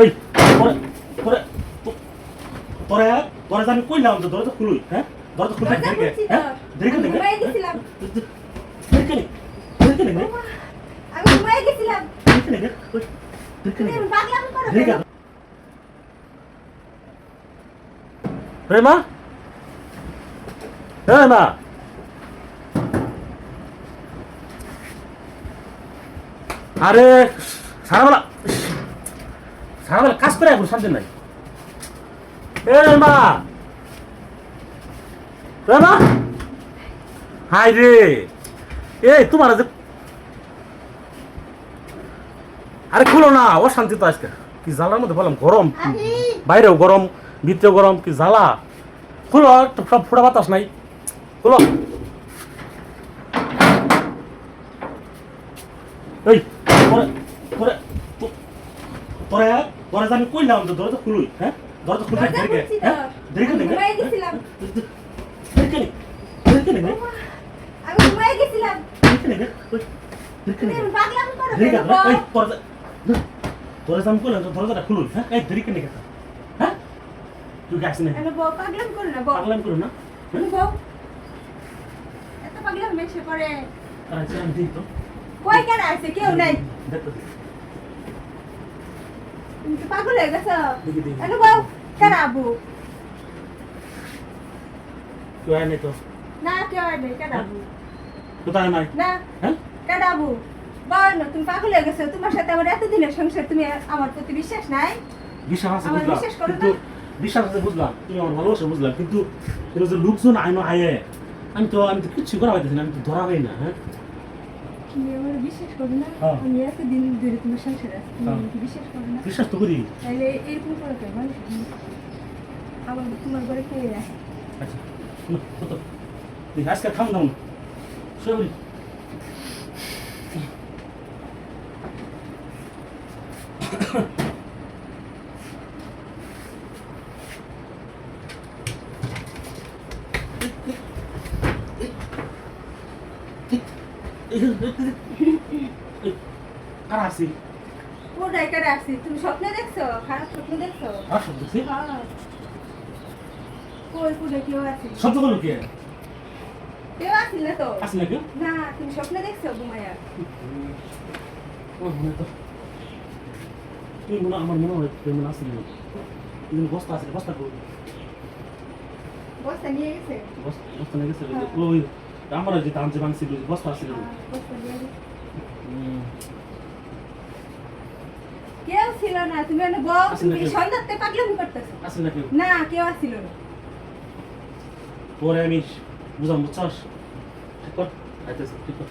এই তোরে তোরে তোরে তোরে আমি কইলাম যে দরজা খুলুই হ্যাঁ দরজা খুলতে দরজা দেরি খুলছি তো। হ্যাঁ দেরি করে আমি ঘুমাই গেছিলাম। দেরি করে আমি ঘুমাই গেছিলাম। তুমি পাগলামি করো দেরি কেন? করে রে মা হ্যাঁ মা আরে সারাবেলা সারাবেলা কাজ করে এখন শান্তি নাই এ মা রে মা হাই রে এই তোমার যে আরে খুলো না ও শান্তি তো আজকে কি জ্বালার মধ্যে বললাম গরম বাইরেও গরম ভিতরেও গরম কি জ্বালা খুলো সব ফুটা বাতাস নাই খুলো এই তোরে তোরে তোরে তোরে আমি কইলাম যে দরজা খুলুই হ্যাঁ দরজা খুলতে দরজা দেরি করে খুলছি তো। হ্যাঁ দেরি করে আমি ঘুমাই গেছিলাম। দেরি করে দেরি করে আমি ঘুমাই গেছিলাম। তুমি পাগলামি করো দেরি কেন? করে এই দরজা আমি কইলাম যে দরজাটা খুলুই হ্যাঁ এই দেরি করে হ্যাঁ তুই কি আসিস না কেন বউ পাগলামি করো না বউ। পাগলাম করো না তুমি বউ এত পাগলামি মেশে করে আচ্ছা আমি দিই তো কই কেন আছে কেউ নাই। দেখো তুমি কি পাগল হয়ে গেছো? দেখি দেখি কেন বউ কেন আবু? কেউ আয় নাই তো না কেউ আর নেই কেন আবু? কোথায় নাই না হ্যাঁ কেন আবু? বল না তুমি পাগল হয়ে গেছো। তোমার সাথে আমার এতদিনের সংসার, তুমি আমার প্রতি বিশ্বাস নাই? বিশ্বাস আছে আমার বুঝলাম বিশ্বাস করো কিন্তু না? বিশ্বাস আছে বুঝলাম তুমি আমার ভালোবাসা বুঝলাম কিন্তু এটা যে লোকজন আইনো আয়ে আমি তো কিচ্ছু করা পাইতেছি না আমি তো ধরা পাই না হ্যাঁ তুমি আমার বিশ্বাস করো না? হ্যাঁ। আমি এতদিন ধরে তোমার সংসারে আছি, তুমি হ্যাঁ। আমাকে বিশ্বাস করো না? বিশ্বাস তো করি তাহলে এরকম করো কেন মানুষ? আমার তোমার ঘরে কে রাখে? আচ্ছা শোনো, কত দেখি আজকে খাম দাও না শুয়ে বলি আর আসি কোথায় কে রাখছি? তুমি স্বপ্নে দেখছো? খারাপ স্বপ্ন দেখছো? আর শব্দ দেখছি হ্যাঁ। কই কোথায় কেউ আছে? শব্দ বলো কে কেউ আসিল না তো? আসি না কেউ না তুমি স্বপ্নে দেখছো ঘুমাইয়া? আমার মনে তো তুই মনে আমার মনে হয় তুই মনে আসিল না কিন্তু বস্তা আছে বস্তা করবি বস্তা নিয়ে গেছে? বস্তা নিয়ে গেছে ওই আমার যে দাম যে ভাঙছিল বস্তা আসছিল বস্তা নিয়ে গেছে। কেউ ছিল না, তুমি এনে বউ, আসিল না তুমি কেউ? সন্ধ্যাতে পাগলামি করতেছো। আসি না কেউ না কেউ আসিল না। পরে আমি বুঝাম বুঝছস ঠিক কর আইতেছে ঠিক কর